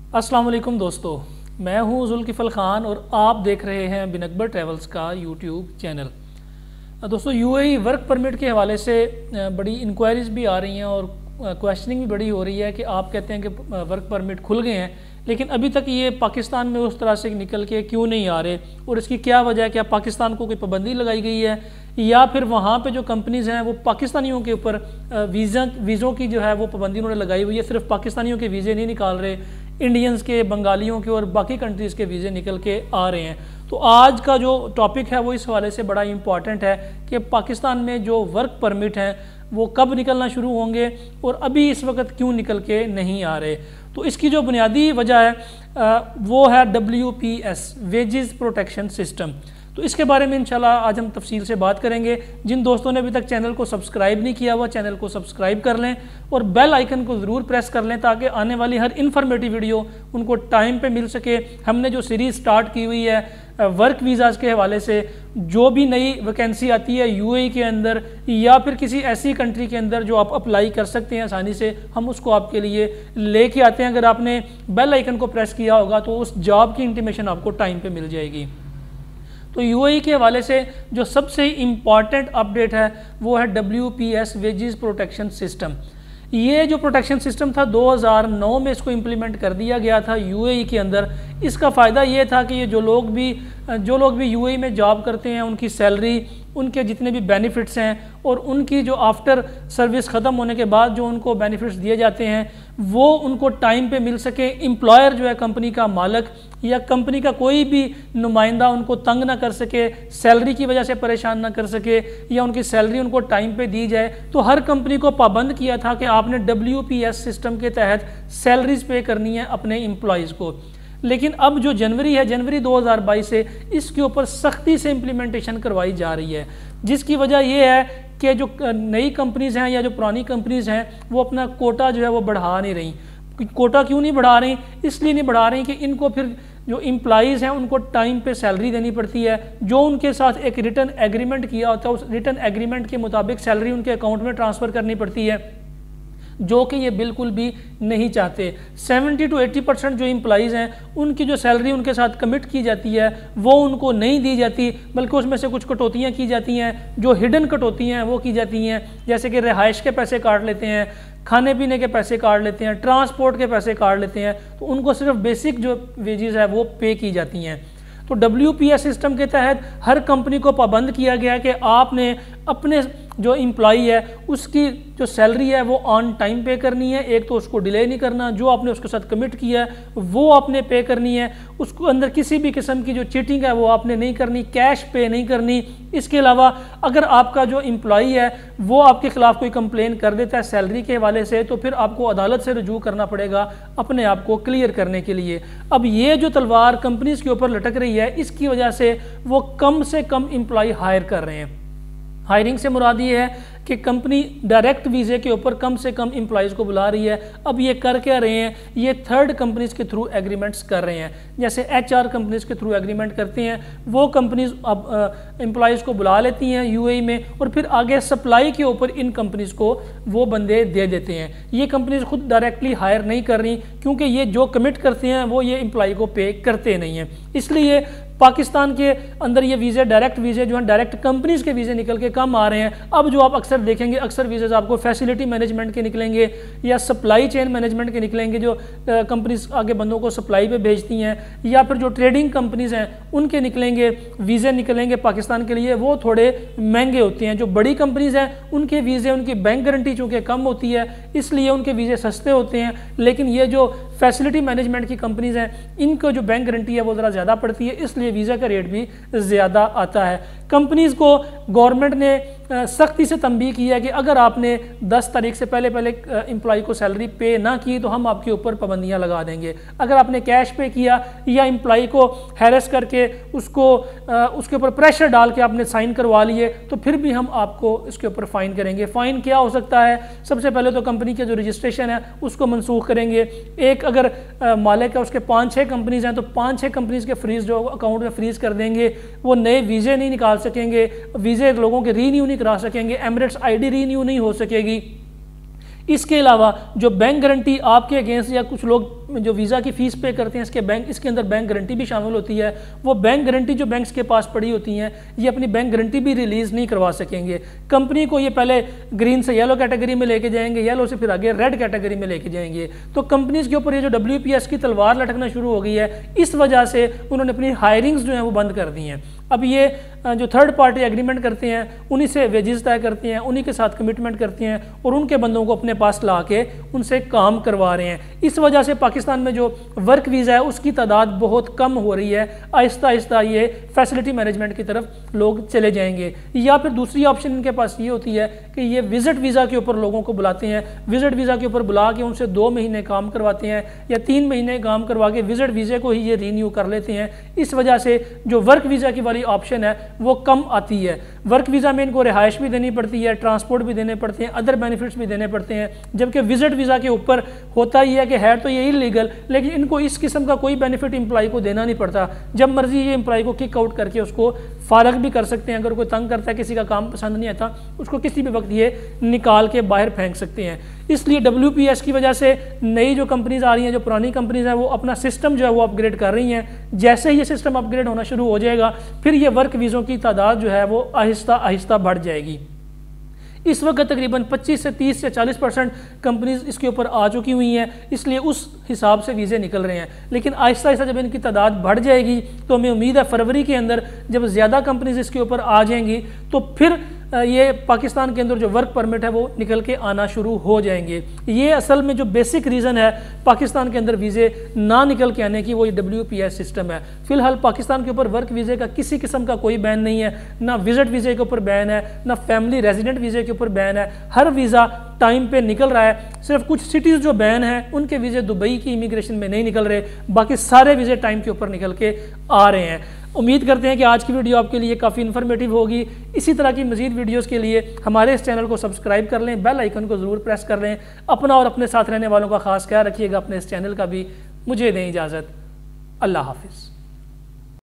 अस्सलाम वालेकुम दोस्तों, मैं हूं जुल्किफ़ल ख़ान और आप देख रहे हैं बिन अकबर ट्रैवल्स का यूट्यूब चैनल। दोस्तों, यूएई वर्क परमिट के हवाले से बड़ी इंक्वायरीज़ भी आ रही हैं और क्वेश्चनिंग भी बड़ी हो रही है कि आप कहते हैं कि वर्क परमिट खुल गए हैं, लेकिन अभी तक ये पाकिस्तान में उस तरह से निकल के क्यों नहीं आ रहे और इसकी क्या वजह है? क्या पाकिस्तान को कोई पाबंदी लगाई गई है या फिर वहाँ पे जो कंपनीज़ हैं वो पाकिस्तानियों के ऊपर वीज़ों की जो है वो पाबंदी उन्होंने लगाई हुई है। सिर्फ पाकिस्तानियों के वीज़े नहीं निकाल रहे, इंडियंस के, बंगालियों के और बाकी कंट्रीज़ के वीज़े निकल के आ रहे हैं। तो आज का जो टॉपिक है वो इस हवाले से बड़ा इंपॉर्टेंट है कि पाकिस्तान में जो वर्क परमिट हैं वो कब निकलना शुरू होंगे और अभी इस वक्त क्यों निकल के नहीं आ रहे। तो इसकी जो बुनियादी वजह है वो है WPS, वेजेस प्रोटेक्शन सिस्टम। तो इसके बारे में इंशाल्लाह आज हम तफसील से बात करेंगे। जिन दोस्तों ने अभी तक चैनल को सब्सक्राइब नहीं किया हुआ, चैनल को सब्सक्राइब कर लें और बेल आइकन को ज़रूर प्रेस कर लें ताकि आने वाली हर इन्फॉर्मेटिव वीडियो उनको टाइम पे मिल सके। हमने जो सीरीज़ स्टार्ट की हुई है वर्क वीज़ाज़ के हवाले से, जो भी नई वैकेंसी आती है यूएई के अंदर या फिर किसी ऐसी कंट्री के अंदर जो आप अप्लाई कर सकते हैं आसानी से, हम उसको आपके लिए लेके आते हैं। अगर आपने बेल आइकन को प्रेस किया होगा तो उस जॉब की इंटीमेशन आपको टाइम पे मिल जाएगी। तो यूएई के हवाले से जो सबसे इम्पॉर्टेंट अपडेट है वो है WPS, वेजेस प्रोटेक्शन सिस्टम। ये जो प्रोटेक्शन सिस्टम था 2009 में इसको इम्प्लीमेंट कर दिया गया था यूएई के अंदर। इसका फ़ायदा ये था कि ये जो लोग भी यूएई में जॉब करते हैं उनकी सैलरी, उनके जितने भी बेनिफिट्स हैं और उनकी जो आफ्टर सर्विस ख़त्म होने के बाद जो उनको बेनिफिट्स दिए जाते हैं वो उनको टाइम पे मिल सके। एम्प्लॉयर जो है, कंपनी का मालिक या कंपनी का कोई भी नुमाइंदा उनको तंग ना कर सके, सैलरी की वजह से परेशान ना कर सके या उनकी सैलरी उनको टाइम पे दी जाए। तो हर कंपनी को पाबंद किया था कि आपने WPS सिस्टम के तहत सैलरीज पे करनी है अपने एम्प्लॉयज़ को। लेकिन अब जो जनवरी 2022 से इसके ऊपर सख्ती से इम्प्लीमेंटेशन करवाई जा रही है, जिसकी वजह यह है कि जो नई कंपनीज़ हैं या जो पुरानी कंपनीज़ हैं वो अपना कोटा जो है वो बढ़ा नहीं रही। कोटा क्यों नहीं बढ़ा रही? इसलिए नहीं बढ़ा रही कि इनको फिर जो एम्प्लॉइज़ हैं उनको टाइम पे सैलरी देनी पड़ती है। जो उनके साथ एक रिटर्न एग्रीमेंट किया होता है उस रिटर्न एग्रीमेंट के मुताबिक सैलरी उनके अकाउंट में ट्रांसफ़र करनी पड़ती है, जो कि ये बिल्कुल भी नहीं चाहते। 70 to 80% जो एम्प्लॉइज़ हैं उनकी जो सैलरी उनके साथ कमिट की जाती है वो उनको नहीं दी जाती, बल्कि उसमें से कुछ कटौतियाँ की जाती हैं। जो हिडन कटौतियाँ हैं वो की जाती हैं, जैसे कि रिहाइश के पैसे काट लेते हैं, खाने पीने के पैसे काट लेते हैं, ट्रांसपोर्ट के पैसे काट लेते हैं। तो उनको सिर्फ बेसिक जो वेजेस है वो पे की जाती हैं। तो WPS सिस्टम के तहत हर कंपनी को पाबंद किया गया है कि आपने अपने जो एम्प्लॉई है उसकी जो सैलरी है वो ऑन टाइम पे करनी है। एक तो उसको डिले नहीं करना, जो आपने उसके साथ कमिट किया है वो आपने पे करनी है। उसको अंदर किसी भी किस्म की जो चीटिंग है वो आपने नहीं करनी, कैश पे नहीं करनी। इसके अलावा अगर आपका जो एम्प्लॉई है वो आपके खिलाफ कोई कंप्लेन कर देता है सैलरी के हवाले से, तो फिर आपको अदालत से रुजू करना पड़ेगा अपने आप को क्लियर करने के लिए। अब ये जो तलवार कंपनीज के ऊपर लटक रही है, इसकी वजह से वो कम से कम एम्प्लॉय हायर कर रहे हैं। हायरिंग से मुराद ये है कि कंपनी डायरेक्ट वीज़े के ऊपर कम से कम एम्प्लॉइज़ को बुला रही है। अब ये कर क्या रहे हैं? ये थर्ड कंपनीज़ के थ्रू एग्रीमेंट्स कर रहे हैं। जैसे HR कंपनीज़ के थ्रू एग्रीमेंट करते हैं, वो कंपनीज़ अब एम्प्लॉइज़ को बुला लेती हैं यूएई में और फिर आगे सप्लाई के ऊपर इन कंपनीज़ को वो बंदे दे देते हैं। ये कंपनीज़ खुद डायरेक्टली हायर नहीं कर रही, क्योंकि ये जो कमिट करते हैं वो ये एम्प्लॉय को पे करते नहीं हैं। इसलिए पाकिस्तान के अंदर ये वीज़े, डायरेक्ट वीज़े जो हैं, डायरेक्ट कंपनीज़ के वीज़े निकल के कम आ रहे हैं। अब जो आप अक्सर देखेंगे, अक्सर वीज़े आपको फैसिलिटी मैनेजमेंट के निकलेंगे या सप्लाई चेन मैनेजमेंट के निकलेंगे, जो कंपनीज़ आगे बंदों को सप्लाई पे भेजती हैं, या फिर जो ट्रेडिंग कंपनीज़ हैं उनके निकलेंगे वीज़े निकलेंगे पाकिस्तान के लिए, वो थोड़े महंगे होते हैं। जो बड़ी कंपनीज़ हैं उनके वीज़े, उनकी बैंक गारंटी चूँकि कम होती है इसलिए उनके वीज़े सस्ते होते हैं। लेकिन ये जो फैसिलिटी मैनेजमेंट की कंपनीज़ हैं इनको जो बैंक गारंटी है वो ज़रा ज़्यादा पड़ती है, इसलिए वीज़ा का रेट भी ज़्यादा आता है। कंपनीज़ को गवर्नमेंट ने सख्ती से तंबीह की है कि अगर आपने 10 तारीख से पहले एम्प्लॉय को सैलरी पे ना की तो हम आपके ऊपर पाबंदियां लगा देंगे। अगर आपने कैश पे किया या एम्प्लॉय को हैरेस करके उसके ऊपर प्रेशर डाल के आपने साइन करवा लिए तो फिर भी हम आपको इसके ऊपर फ़ाइन करेंगे। फ़ाइन क्या हो सकता है? सबसे पहले तो कंपनी के जो रजिस्ट्रेशन है उसको मनसूख करेंगे। एक अगर मालिक है उसके 5-6 कंपनीज़ हैं तो 5-6 कंपनीज़ के फ्रीज जो अकाउंट में फ्रीज कर देंगे। वो नए वीज़े नहीं निकाल सकेंगे, वीज़े लोगों के रीन्यू नहीं करा सकेंगे, एमिरेट्स ID रीन्यू नहीं हो सकेगी। इसके अलावा जो बैंक गारंटी आपके अगेंस्ट या कुछ लोग जो वीज़ा की फ़ीस पे करते हैं इसके अंदर बैंक गारंटी भी शामिल होती है। वो बैंक गारंटी जो बैंक्स के पास पड़ी होती हैं, ये अपनी बैंक गारंटी भी रिलीज़ नहीं करवा सकेंगे। कंपनी को ये पहले ग्रीन से येलो कैटेगरी में लेके जाएंगे, येलो से फिर आगे रेड कैटेगरी में लेके जाएंगे। तो कंपनीज़ के ऊपर ये जो WPS की तलवार लटकना शुरू हो गई है, इस वजह से उन्होंने अपनी हायरिंग्स जो हैं वो बंद कर दी हैं। अब ये जो थर्ड पार्टी एग्रीमेंट करते हैं, उन्हीं से वेजेस तय करते हैं, उन्हीं के साथ कमिटमेंट करते हैं और उनके बंदों को अपने पास ला के उनसे काम करवा रहे हैं। इस वजह से पाकिस्तान में जो वर्क वीज़ा है उसकी तादाद बहुत कम हो रही है। आहिस्ता आहिस्ता ये फैसिलिटी मैनेजमेंट की तरफ लोग चले जाएंगे। या फिर दूसरी ऑप्शन इनके पास ये होती है कि ये विजिट वीज़ा के ऊपर लोगों को बुलाते हैं, विजिट वीज़ा के ऊपर बुला के उनसे 2 महीने काम करवाते हैं या 3 महीने काम करवा के विजिट वीज़े को ही ये रीन्यू कर लेते हैं। इस वजह से जो वर्क वीज़ा की वाली ऑप्शन है वो कम आती है। वर्क वीज़ा में इनको रिहाइश भी देनी पड़ती है, ट्रांसपोर्ट भी देने पड़ते हैं, अदर बेनिफिट्स भी देने पड़ते हैं। जबकि विजिट वीज़ा के ऊपर होता ही है कि है तो ये इलीगल, लेकिन इनको इस किस्म का कोई बेनिफिट एम्प्लॉय को देना नहीं पड़ता। जब मर्जी ये एम्प्लॉय को किक आउट करके उसको फारग भी कर सकते हैं। अगर कोई तंग करता है, किसी का काम पसंद नहीं आता, उसको किसी भी वक्त ये निकाल के बाहर फेंक सकते हैं। इसलिए WPS की वजह से नई जो कंपनीज आ रही हैं, जो पुरानी कंपनीज हैं, वो अपना सिस्टम जो है वो अपग्रेड कर रही हैं। जैसे ही ये सिस्टम अपग्रेड होना शुरू हो जाएगा, फिर ये वर्क वीज़ों की तादाद जो है वो आहिस्ता आहिस्ता बढ़ जाएगी। इस वक्त तकरीबन 25 से 30 से 40% कंपनीज इसके ऊपर आ चुकी हुई हैं, इसलिए उस हिसाब से वीज़े निकल रहे हैं। लेकिन आहिस्ता आहिस्ता जब इनकी तादाद बढ़ जाएगी तो हमें उम्मीद है फरवरी के अंदर जब ज़्यादा कंपनीज इसके ऊपर आ जाएंगी तो फिर ये पाकिस्तान के अंदर जो वर्क परमिट है वो निकल के आना शुरू हो जाएंगे। ये असल में जो बेसिक रीज़न है पाकिस्तान के अंदर वीज़े ना निकल के आने की, वो ये WPS सिस्टम है। फिलहाल पाकिस्तान के ऊपर वर्क वीज़े का किसी किस्म का कोई बैन नहीं है, ना विजिट वीज़े के ऊपर बैन है, ना फैमिली रेजिडेंट वीज़े के ऊपर बैन है। हर वीज़ा टाइम पे निकल रहा है। सिर्फ कुछ सिटीज़ जो बैन है उनके वीज़े दुबई की इमिग्रेशन में नहीं निकल रहे, बाकी सारे वीज़े टाइम के ऊपर निकल के आ रहे हैं। उम्मीद करते हैं कि आज की वीडियो आपके लिए काफ़ी इन्फॉर्मेटिव होगी। इसी तरह की मज़ीद वीडियोस के लिए हमारे इस चैनल को सब्सक्राइब कर लें, बेल आइकन को ज़रूर प्रेस कर लें। अपना और अपने साथ रहने वालों का खास ख्याल रखिएगा, अपने इस चैनल का भी। मुझे दें इजाज़त। अल्लाह हाफिज़।